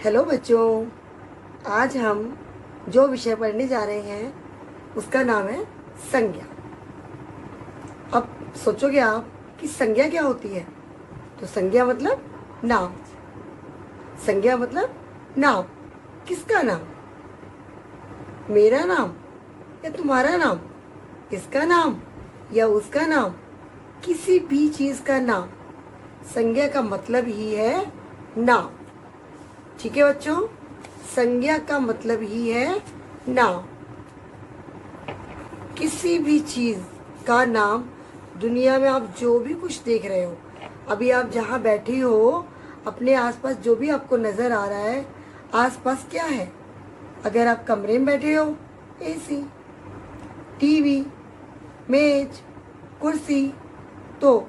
Hello बच्चों, आज हम जो विषय पढ़ने जा रहे हैं उसका नाम है संज्ञा। अब सोचोगे आप कि संज्ञा क्या होती है। तो संज्ञा मतलब नाम। संज्ञा मतलब नाम। किसका नाम? मेरा नाम या तुम्हारा नाम? इसका नाम या उसका नाम? किसी भी चीज का नाम। संज्ञा का मतलब ही है नाम। ठीक है बच्चों, संज्ञा का मतलब ही है नाम। किसी भी चीज का नाम। दुनिया में आप जो भी कुछ देख रहे हो, अभी आप जहाँ बैठे हो, अपने आसपास जो भी आपको नजर आ रहा है, आसपास क्या है? अगर आप कमरे में बैठे हो, एसी, टीवी, मेज, कुर्सी, तो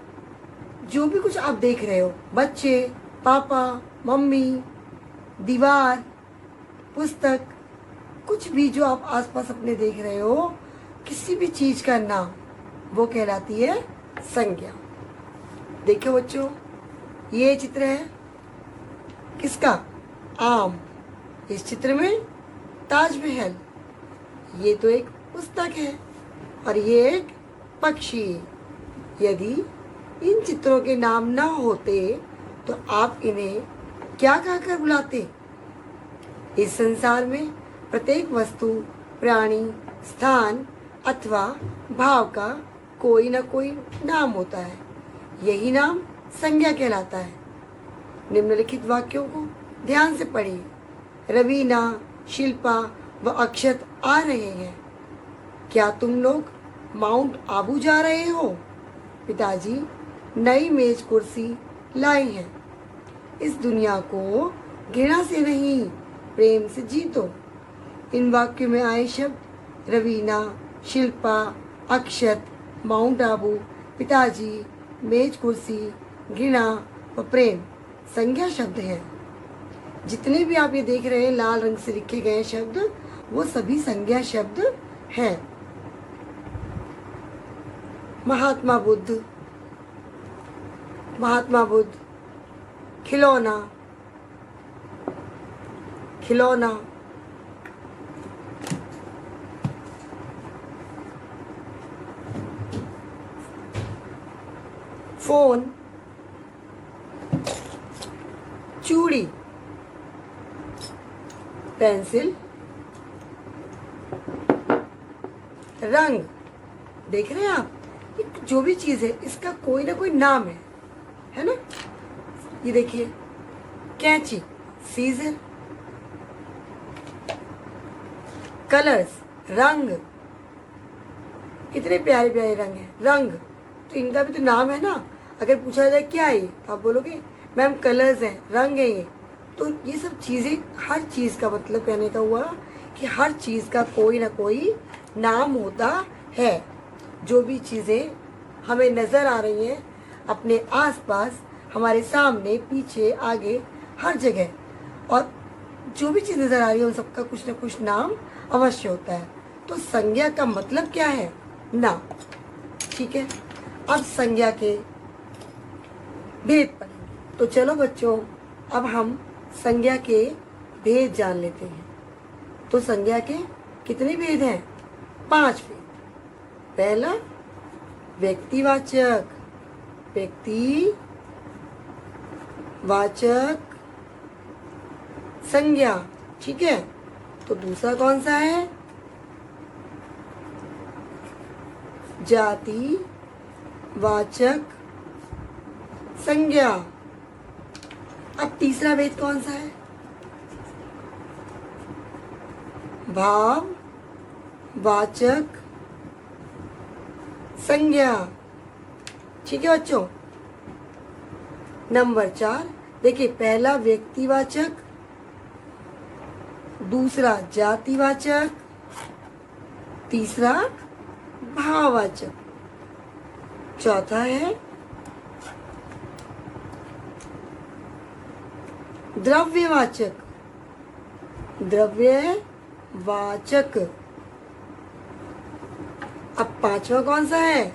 जो भी कुछ आप देख रहे हो, बच्चे, पापा, मम्मी, दीवार, पुस्तक, कुछ भी जो आप आसपास अपने देख रहे हो, किसी भी चीज का नाम, वो कहलाती है संज्ञा। देखो बच्चों, ये चित्र है किसका? आम। इस चित्र में ताजमहल। ये तो एक पुस्तक है और ये एक पक्षी। यदि इन चित्रों के नाम ना होते तो आप इन्हें क्या कहकर बुलाते? इस संसार में प्रत्येक वस्तु, प्राणी, स्थान अथवा भाव का कोई ना कोई नाम होता है। यही नाम संज्ञा कहलाता है। निम्नलिखित वाक्यों को ध्यान से पढ़िए। रवीना, शिल्पा व अक्षत आ रहे हैं। क्या तुम लोग माउंट आबू जा रहे हो? पिताजी नई मेज कुर्सी लाए हैं। इस दुनिया को घृणा से नहीं, प्रेम से जीतो। इन वाक्यों में आए शब्द रवीना, शिल्पा, अक्षत, माउंट आबू, पिताजी, मेज कुर्सी, घृणा व प्रेम संज्ञा शब्द हैं। जितने भी आप ये देख रहे हैं लाल रंग से लिखे गए शब्द, वो सभी संज्ञा शब्द हैं। महात्मा बुद्ध, महात्मा बुद्ध, खिलौना, खिलौना, फोन, चूड़ी, पेंसिल, रंग। देख रहे हैं आप, जो भी चीज है इसका कोई ना कोई नाम है ना? ये देखिए, कैंची, सीजर, कलर्स, रंग। कितने प्यारे प्यारे रंग हैं। रंग तो इनका भी तो नाम है ना। अगर पूछा जाए क्या है तो आप बोलोगे मैम कलर्स हैं, रंग है ये। तो ये सब चीजें, हर चीज का मतलब कहने का हुआ कि हर चीज का कोई ना कोई नाम होता है। जो भी चीजें हमें नजर आ रही हैं अपने आसपास, हमारे सामने, पीछे, आगे, हर जगह, और जो भी चीज नजर आ रही है उन सबका कुछ ना कुछ नाम अवश्य होता है। तो संज्ञा का मतलब क्या है? नाम। ठीक है, अब संज्ञा के भेद पढ़ेंगे। तो चलो बच्चों, अब हम संज्ञा के भेद जान लेते हैं। तो संज्ञा के कितने भेद हैं? 5 भेद। पहला, व्यक्तिवाचक, व्यक्तिवाचक संज्ञा। ठीक है, तो दूसरा कौन सा है? जातिवाचक संज्ञा। अब तीसरा भेद कौन सा है? भाववाचक संज्ञा। ठीक है बच्चों। नंबर 4, देखिए, पहला व्यक्तिवाचक, दूसरा जातिवाचक, तीसरा भाववाचक, चौथा है द्रव्यवाचक, द्रव्यवाचक। अब पांचवा कौन सा है?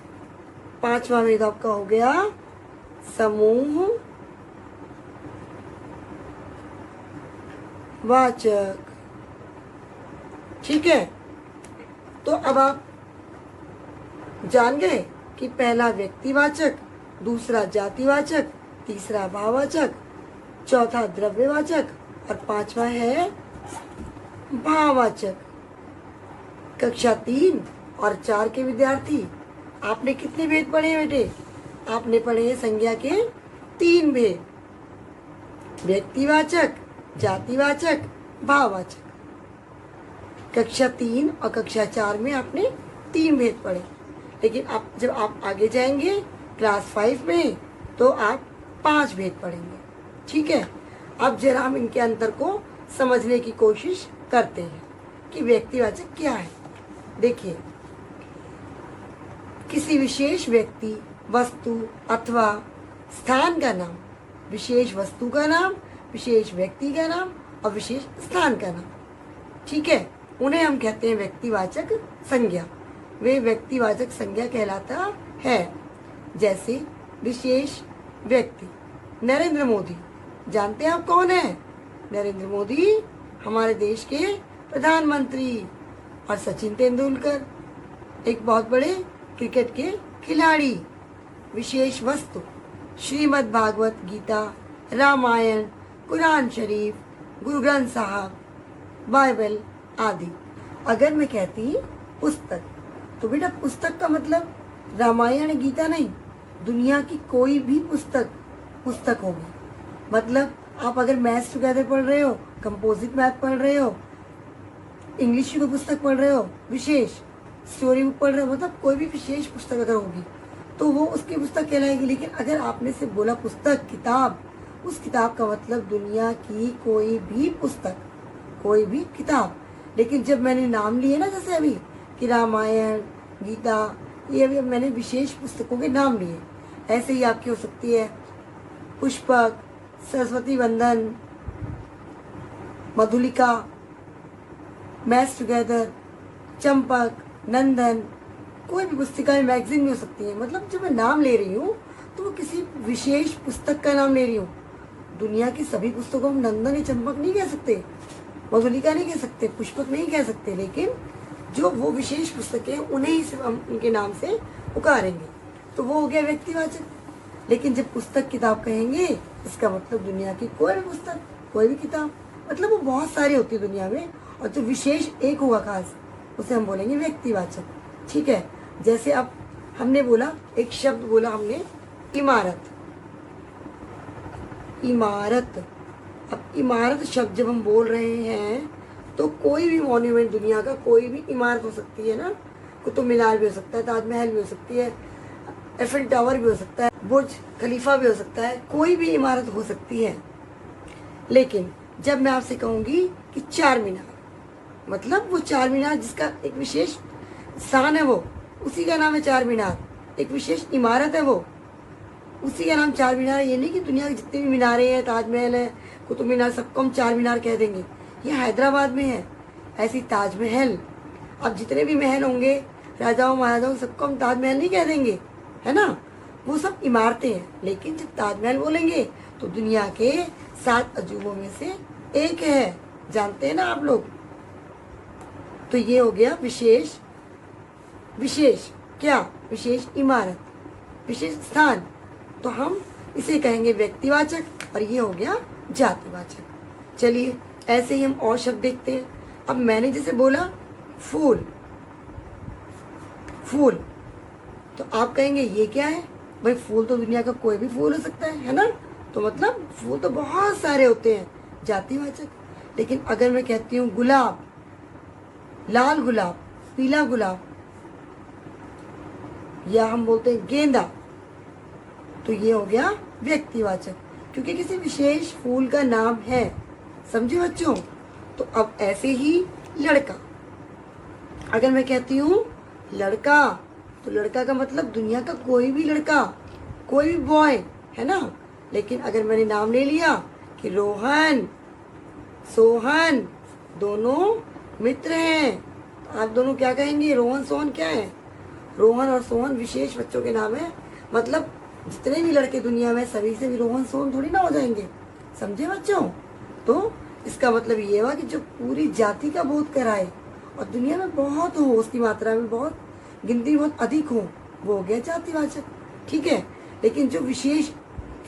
पांचवा भेद आपका हो गया समूह वाचक। ठीक है, तो अब आप जान गए कि पहला व्यक्तिवाचक, दूसरा जातिवाचक, तीसरा भाववाचक, चौथा द्रव्यवाचक और पांचवा है भाववाचक। कक्षा 3 और 4 के विद्यार्थी, आपने कितने भेद पढ़े हैं बेटे? आपने पढ़े हैं संज्ञा के 3 भेद, व्यक्तिवाचक, जातिवाचक, भाववाचक। कक्षा 3 और कक्षा 4 में आपने 3 भेद पढ़े, लेकिन आप जब आप आगे जाएंगे क्लास 5 में तो आप 5 भेद पढ़ेंगे। ठीक है, अब जरा हम इनके अंतर को समझने की कोशिश करते हैं कि व्यक्तिवाचक क्या है। देखिए, किसी विशेष व्यक्ति, वस्तु अथवा स्थान का नाम, विशेष वस्तु का नाम, विशेष व्यक्ति का नाम और विशेष स्थान का नाम। ठीक है, उन्हें हम कहते हैं व्यक्तिवाचक संज्ञा। वे व्यक्तिवाचक संज्ञा कहलाता है। जैसे विशेष व्यक्ति, नरेंद्र मोदी, जानते हैं आप कौन है? नरेंद्र मोदी हमारे देश के प्रधानमंत्री। और सचिन तेंदुलकर एक बहुत बड़े क्रिकेट के खिलाड़ी। विशेष वस्तु, श्रीमद् भागवत गीता, रामायण, कुरान शरीफ, गुरु ग्रंथ साहब, बाइबल आदि। अगर मैं कहती पुस्तक, तो बेटा पुस्तक का मतलब रामायण गीता नहीं, दुनिया की कोई भी पुस्तक पुस्तक होगी। मतलब आप अगर मैथ्स टुगेदर पढ़ रहे हो, कंपोजिट मैथ पढ़ रहे हो, इंग्लिश की पुस्तक पढ़ रहे हो, विशेष स्टोरी बुक पढ़ रहे हो, मतलब कोई भी विशेष पुस्तक अगर होगी तो वो उसकी पुस्तक कहलाएगी। लेकिन अगर आपने से बोला पुस्तक, किताब, उस किताब का मतलब दुनिया की कोई भी पुस्तक, कोई भी किताब। लेकिन जब मैंने नाम लिए ना, जैसे अभी कि रामायण, गीता, ये अभी मैंने विशेष पुस्तकों के नाम लिए। ऐसे ही आपकी हो सकती है पुष्पक, सरस्वती वंदन, मधुलिका, मैथ्स टुगेदर, चंपक, नंदन, कोई भी पुस्तिका, मैगजीन भी हो सकती है। मतलब जब मैं नाम ले रही हूँ तो वो किसी विशेष पुस्तक का नाम ले रही हूँ। दुनिया की सभी पुस्तकों को हम नंदन या चंपक नहीं कह सकते, मधुलिका नहीं कह सकते, पुष्पक नहीं कह सकते, लेकिन जो वो विशेष पुस्तकें उन्हें ही सिर्फ हम उनके नाम से पुकारेंगे, तो वो हो गया व्यक्तिवाचक। लेकिन जब पुस्तक किताब कहेंगे, इसका मतलब दुनिया की कोई भी पुस्तक, कोई भी किताब, मतलब वो बहुत सारी होती है दुनिया में, और जो विशेष एक होगा खास, उसे हम बोलेंगे व्यक्तिवाचक। ठीक है, जैसे अब हमने बोला, एक शब्द बोला हमने, इमारत। इमारत, अब इमारत शब्द जब हम बोल रहे हैं तो कोई भी मॉन्यूमेंट, दुनिया का कोई भी इमारत हो सकती है ना, कुतुब मीनार भी हो सकता है, ताजमहल भी हो सकती है, एफिल टावर भी हो सकता है, बुर्ज खलीफा भी हो सकता है, कोई भी इमारत हो सकती है। लेकिन जब मैं आपसे कहूँगी कि चार मीनार, मतलब वो चार मीनार जिसका एक विशेष स्थान है, वो उसी का नाम है चार मीनार। एक विशेष इमारत है, वो उसी का नाम चार मीनार है। ये नहीं कि दुनिया के जितने भी मीनारे हैं, ताजमहल है, कुतुब मीनार, सबको हम चार मीनार कह देंगे। ये हैदराबाद में है, ऐसी ताजमहल। अब जितने भी महल होंगे, राजाओं महाराजाओं, सबको हम ताजमहल नहीं कह देंगे, है ना, वो सब इमारतें हैं। लेकिन जब ताजमहल बोलेंगे तो दुनिया के 7 अजूबों में से एक है, जानते हैं ना आप लोग। तो ये हो गया विशेष, विशेष क्या, विशेष इमारत, विशेष स्थान, तो हम इसे कहेंगे व्यक्तिवाचक, और ये हो गया जातिवाचक। चलिए ऐसे ही हम और शब्द देखते हैं। अब मैंने जैसे बोला फूल, फूल, तो आप कहेंगे ये क्या है भाई? फूल तो दुनिया का कोई भी फूल हो सकता है ना, तो मतलब फूल तो बहुत सारे होते हैं, जातिवाचक। लेकिन अगर मैं कहती हूँ गुलाब, लाल गुलाब, पीला गुलाब, या हम बोलते हैं गेंदा, तो ये हो गया व्यक्तिवाचक, क्योंकि किसी विशेष फूल का नाम है। समझे बच्चों? तो अब ऐसे ही लड़का, अगर मैं कहती हूँ लड़का, तो लड़का का मतलब दुनिया का कोई भी लड़का, कोई भी बॉय, है ना। लेकिन अगर मैंने नाम ले लिया कि रोहन, सोहन, दोनों मित्र हैं, तो आप दोनों क्या कहेंगे? रोहन सोहन क्या है? रोहन और सोहन विशेष बच्चों के नाम है। मतलब जितने भी लड़के दुनिया में, सभी से भी रोहन सोहन थोड़ी ना हो जाएंगे। समझे बच्चों? तो इसका मतलब ये हुआ कि जो पूरी जाति का बोध कराए और दुनिया में बहुत हो, उसकी मात्रा में बहुत, गिनती बहुत अधिक हो, वो हो गया जातिवाचक। ठीक है, लेकिन जो विशेष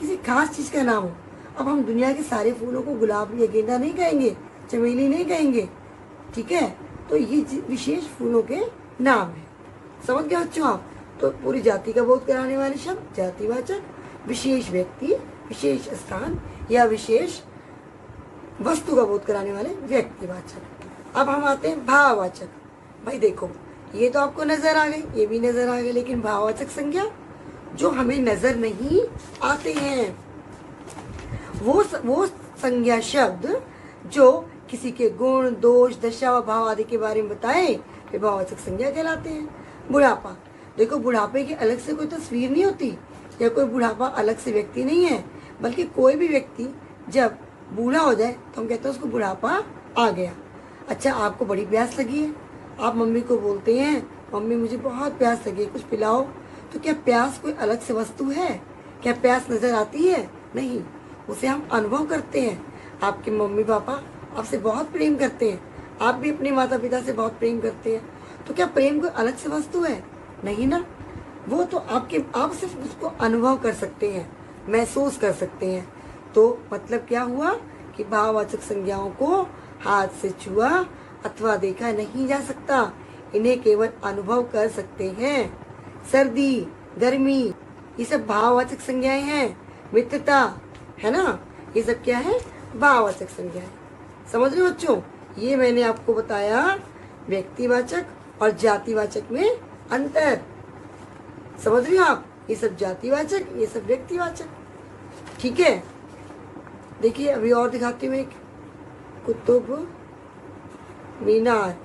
किसी खास चीज का नाम हो, अब हम दुनिया के सारे फूलों को गुलाब या गेंदा नहीं कहेंगे, चमेली नहीं कहेंगे। ठीक है, तो ये विशेष फूलों के नाम है। समझ गए बच्चों आप? तो पूरी जाति का बोध कराने वाले शब्द जातिवाचक, विशेष व्यक्ति, विशेष स्थान या विशेष वस्तु का बोध कराने वाले व्यक्तिवाचक। अब हम आते हैं भाववाचक। भाई देखो, ये तो आपको नजर आ गई, ये भी नजर आ गई, लेकिन भाववाचक संज्ञा जो हमें नजर नहीं आते हैं, वो संज्ञा शब्द जो किसी के गुण, दोष, दशा व भाव आदि के बारे में बताए, वे भाववाचक संज्ञा कहलाते हैं। बुढ़ापा, देखो बुढ़ापे की अलग से कोई तस्वीर नहीं होती, या कोई बुढ़ापा अलग से व्यक्ति नहीं है, बल्कि कोई भी व्यक्ति जब बूढ़ा हो जाए तो हम कहते हैं उसको बुढ़ापा आ गया। अच्छा, आपको बड़ी प्यास लगी है, आप मम्मी को बोलते हैं मम्मी मुझे बहुत प्यास लगी है, कुछ पिलाओ। तो क्या प्यास कोई अलग से वस्तु है? क्या प्यास नजर आती है? नहीं, उसे हम अनुभव करते हैं। आपके मम्मी पापा आपसे बहुत प्रेम करते हैं, आप भी अपने माता पिता से बहुत प्रेम करते हैं, तो क्या प्रेम कोई अलग से वस्तु है? नहीं ना, वो तो आप सिर्फ उसको अनुभव कर सकते हैं, महसूस कर सकते हैं। तो मतलब क्या हुआ कि भाववाचक संज्ञाओं को हाथ से छुआ अथवा देखा नहीं जा सकता, इन्हें केवल अनुभव कर सकते हैं। सर्दी, गर्मी, ये सब भाववाचक संज्ञाएं हैं। मित्रता, है ना, ये सब क्या है? भाववाचक संज्ञाएं। समझ रहे हो बच्चों? ये मैंने आपको बताया व्यक्तिवाचक और जातिवाचक में अंतर। समझ रहे हो आप? ये सब जातिवाचक, ये सब व्यक्तिवाचक। ठीक है, देखिए अभी और दिखाती हूँ। एक कुतुब मीनार,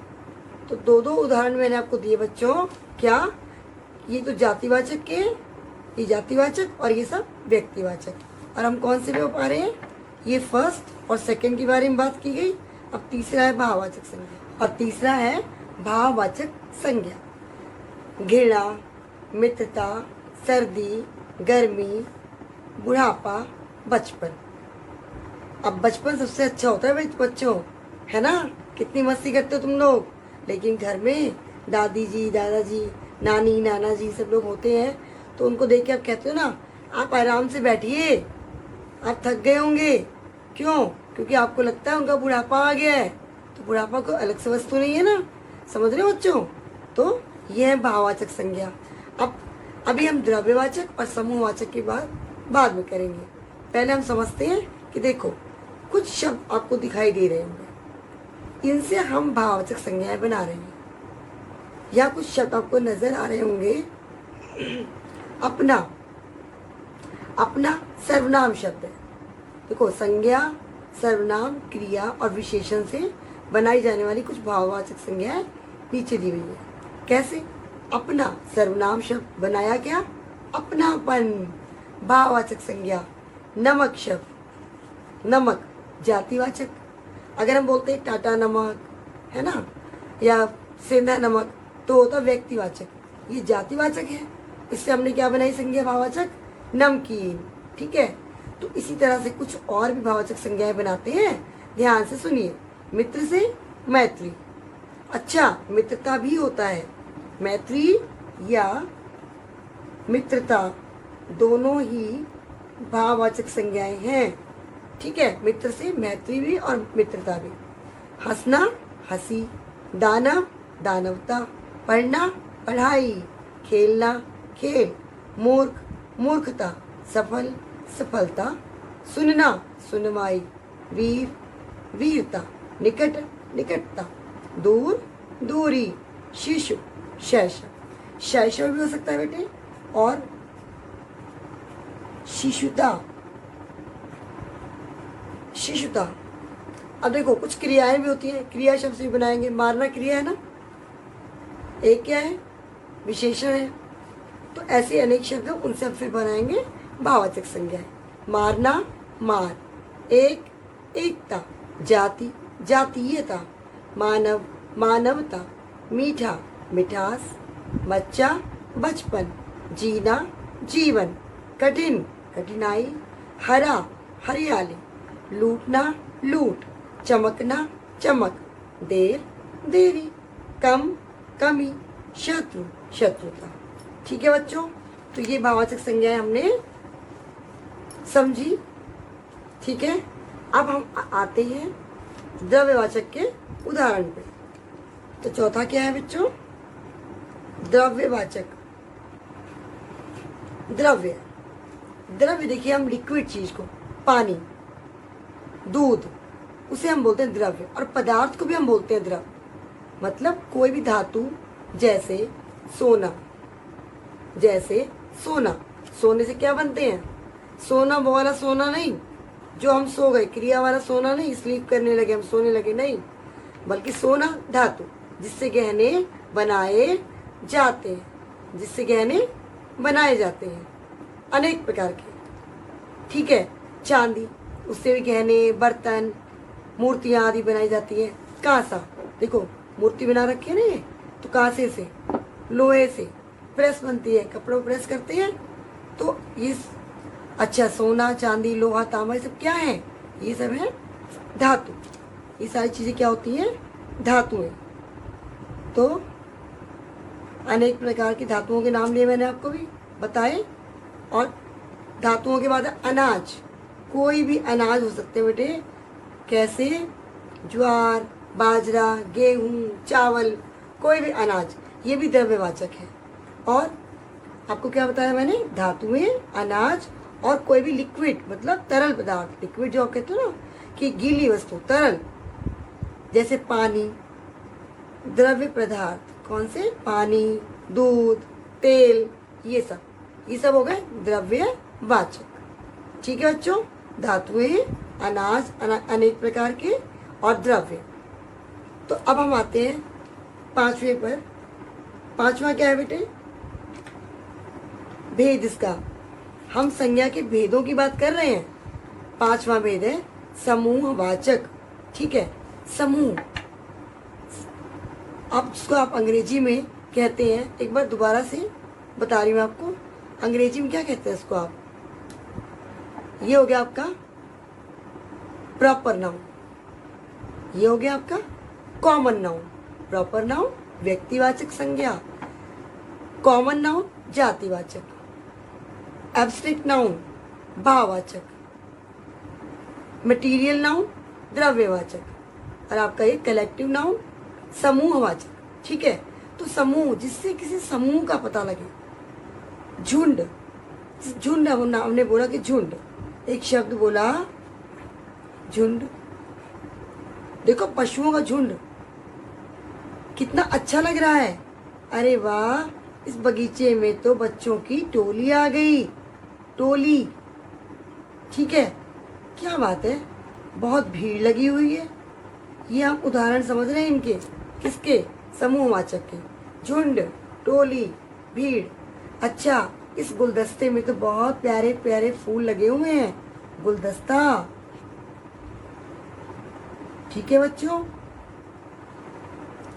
तो दो उदाहरण मैंने आपको दिए बच्चों। क्या? ये तो जातिवाचक के, ये जातिवाचक और ये सब व्यक्तिवाचक। और हम कौन से में पा रहे हैं? ये फर्स्ट और सेकंड के बारे में बात की गई। अब तीसरा है भाववाचक संज्ञा, और तीसरा है भाववाचक संज्ञा। घृणा, मित्रता, सर्दी, गर्मी, बुढ़ापा, बचपन। अब बचपन सबसे अच्छा होता है बच्चों, है ना? कितनी मस्ती करते हो तुम लोग। लेकिन घर में दादी जी, दादाजी, नानी, नाना जी सब लोग होते हैं, तो उनको देख के आप कहते हो ना, आप आराम से बैठिए, आप थक गए होंगे। क्यों? क्योंकि आपको लगता है उनका बुढ़ापा आ गया है। तो बुढ़ापा कोई अलग से वस्तु नहीं है ना। समझ रहे हो बच्चों? तो ये है भाववाचक संज्ञा। अब अभी हम द्रव्यवाचक और समूहवाचक की बात बाद में करेंगे। पहले हम समझते हैं कि देखो, कुछ शब्द आपको दिखाई दे रहे होंगे, इनसे हम भाववाचक संज्ञाएं बना रहे हैं। या कुछ शब्द आपको नजर आ रहे होंगे। अपना, अपना सर्वनाम शब्द है। देखो, संज्ञा, सर्वनाम, क्रिया और विशेषण से बनाई जाने वाली कुछ भाववाचक संज्ञाएं नीचे दी हुई है। कैसे? अपना सर्वनाम शब्द बनाया क्या? अपनापन, भाववाचक संज्ञा। नमक शब्द, नमक जातिवाचक। अगर हम बोलते हैं टाटा नमक, है ना, या सेंधा नमक, तो होता व्यक्तिवाचक। ये जातिवाचक है। इससे हमने क्या बनाई संज्ञा? भाववाचक, नमकीन। ठीक है, तो इसी तरह से कुछ और भी भाववाचक संज्ञाएं बनाते हैं। ध्यान से सुनिए। मित्र से मैत्री। अच्छा, मित्रता भी होता है। मैत्री या मित्रता दोनों ही भाववाचक संज्ञाएं हैं। ठीक है, मित्र से मैत्री भी और मित्रता भी। हंसना, हंसी। दानव, दानवता। पढ़ना, पढ़ाई। खेलना, खेल। मूर्ख, मूर्खता। सफल, सफलता। सुनना, सुनवाई। वीर, वीरता। निकट, निकटता। दूर, दूरी। शिशु, शैशव। शैशव भी हो सकता है बेटे, और शिशुता, शिशुता। अब देखो, कुछ क्रियाएं भी होती हैं, क्रिया शब्द से भी बनाएंगे। मारना क्रिया है ना, एक क्या है? विशेषण है। तो ऐसे अनेक शब्द, उनसे हम फिर बनाएंगे भाववाचक संज्ञाएं। मारना, मार। एक, एकता। जाति, जातीयता। मानव, मानवता। मीठा, मिठास। बच्चा, बचपन। जीना, जीवन। कठिन, कठिनाई। हरा, हरियाली। लूटना, लूट। चमकना, चमक, देर, देरी, कम, कमी, शत्रु, शत्रुता। ठीक है बच्चों, तो ये भाववाचक संज्ञाएं हमने समझी। ठीक है, अब हम आते हैं द्रव्यवाचक के उदाहरण पे। तो चौथा क्या है बच्चों? द्रव्यवाचक। द्रव्य, द्रव्य देखिए, हम लिक्विड चीज को, पानी, दूध, उसे हम बोलते हैं द्रव्य। और पदार्थ को भी हम बोलते हैं द्रव्य। मतलब कोई भी धातु, जैसे सोना, जैसे सोना, सोने से क्या बनते हैं? सोना वो वाला सोना नहीं जो हम सो गए, क्रिया वाला सोना नहीं, स्लीप करने लगे हम, सोने लगे नहीं, बल्कि सोना धातु जिससे गहने बनाए जाते हैं, जिससे गहने बनाए जाते हैं अनेक प्रकार के। ठीक है, चांदी, उससे भी गहने, बर्तन, मूर्तियां आदि बनाई जाती हैं। कांसा, देखो मूर्ति बना रखी है ना ये, तो कांसे से, लोहे से प्रेस बनती है, कपड़ों प्रेस करते हैं। तो ये अच्छा, सोना, चांदी, लोहा, तांबा, ये सब क्या है? ये सब है धातु। ये सारी चीजें क्या होती हैं? धातुएं। तो अनेक प्रकार की धातुओं के नाम लिए मैंने आपको भी बताए। और धातुओं के बाद अनाज, कोई भी अनाज हो सकते हैं बेटे। कैसे? ज्वार, बाजरा, गेहूं, चावल, कोई भी अनाज, ये भी द्रव्यवाचक है। और आपको क्या बताया मैंने? धातुएं, अनाज और कोई भी लिक्विड, मतलब तरल पदार्थ। लिक्विड जो आप कहते हो ना कि गीली वस्तु, तरल, जैसे पानी। द्रव्य पदार्थ कौन से? पानी, दूध, तेल, ये सब हो गए द्रव्यवाचक। ठीक है बच्चों, धातुएं, अनाज, अनेक प्रकार के, और द्रव्य। तो अब हम आते हैं पांचवें पर। पांचवा क्या है बेटे? भेद। इसका हम संज्ञा के भेदों की बात कर रहे हैं। पांचवा भेद है समूहवाचक। ठीक है, समूह, अब जिसको आप अंग्रेजी में कहते हैं, एक बार दोबारा से बता रही हूँ आपको, अंग्रेजी में क्या कहते हैं इसको आप? ये हो गया आपका प्रॉपर नाउन, ये हो गया आपका कॉमन नाउन। प्रॉपर नाउन व्यक्तिवाचक संज्ञा, कॉमन नाउन जातिवाचक, एब्स्ट्रैक्ट नाउन भाववाचक, मटेरियल नाउन द्रव्यवाचक, और आपका ये कलेक्टिव नाउन समूहवाचक। ठीक है, तो समूह, जिससे किसी समूह का पता लगे। झुंड, झुंड हमने बोला कि झुंड, एक शब्द बोला झुंड। देखो पशुओं का झुंड कितना अच्छा लग रहा है। अरे वाह, इस बगीचे में तो बच्चों की टोली आ गई, टोली। ठीक है, क्या बात है, बहुत भीड़ लगी हुई है। ये हम उदाहरण समझ रहे हैं इनके, किसके? समूहवाचक के। झुंड, टोली, भीड़। अच्छा, इस गुलदस्ते में तो बहुत प्यारे प्यारे फूल लगे हुए हैं, गुलदस्ता। ठीक है बच्चों,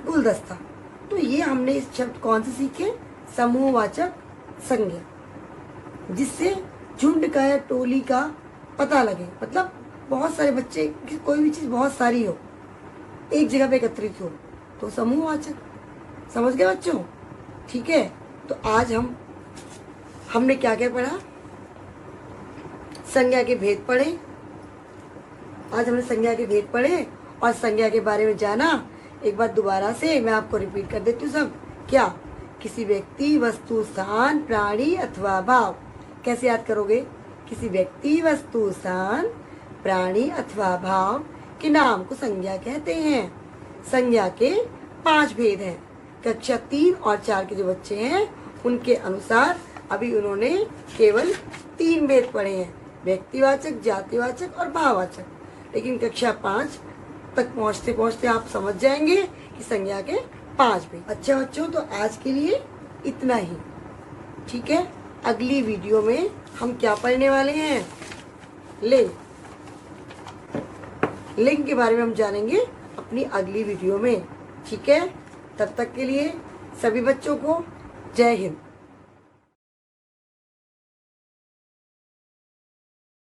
गुलदस्ता। तो ये हमने इस शब्द कौन से सीखे? समूहवाचक संज्ञा, जिससे झुंड का या टोली का पता लगे। मतलब बहुत सारे बच्चे, कोई भी चीज बहुत सारी हो, एक जगह पे एकत्रित हो, तो समूहवाचक। समझ गए बच्चों? ठीक है, तो आज हमने क्या क्या पढ़ा? संज्ञा के भेद पढ़े। आज हमने संज्ञा के भेद पढ़े और संज्ञा के बारे में जाना। एक बार दोबारा से मैं आपको रिपीट कर देती हूँ सब। क्या? किसी व्यक्ति, वस्तु, स्थान, प्राणी अथवा भाव। कैसे याद करोगे? किसी व्यक्ति, वस्तु, स्थान, प्राणी अथवा भाव के नाम को संज्ञा कहते हैं। संज्ञा के 5 भेद हैं। कक्षा 3 और 4 के जो बच्चे हैं उनके अनुसार अभी उन्होंने केवल 3 भेद पढ़े हैं, व्यक्तिवाचक, जातिवाचक और भाववाचक। लेकिन कक्षा 5 तक पहुँचते पहुँचते आप समझ जाएंगे कि संज्ञा के 5 भेद। अच्छा बच्चों, तो आज के लिए इतना ही। ठीक है, अगली वीडियो में हम क्या पढ़ने वाले हैं? लिंग। लिंग के बारे में हम जानेंगे अपनी अगली वीडियो में। ठीक है, तब तक के लिए सभी बच्चों को जय हिंद।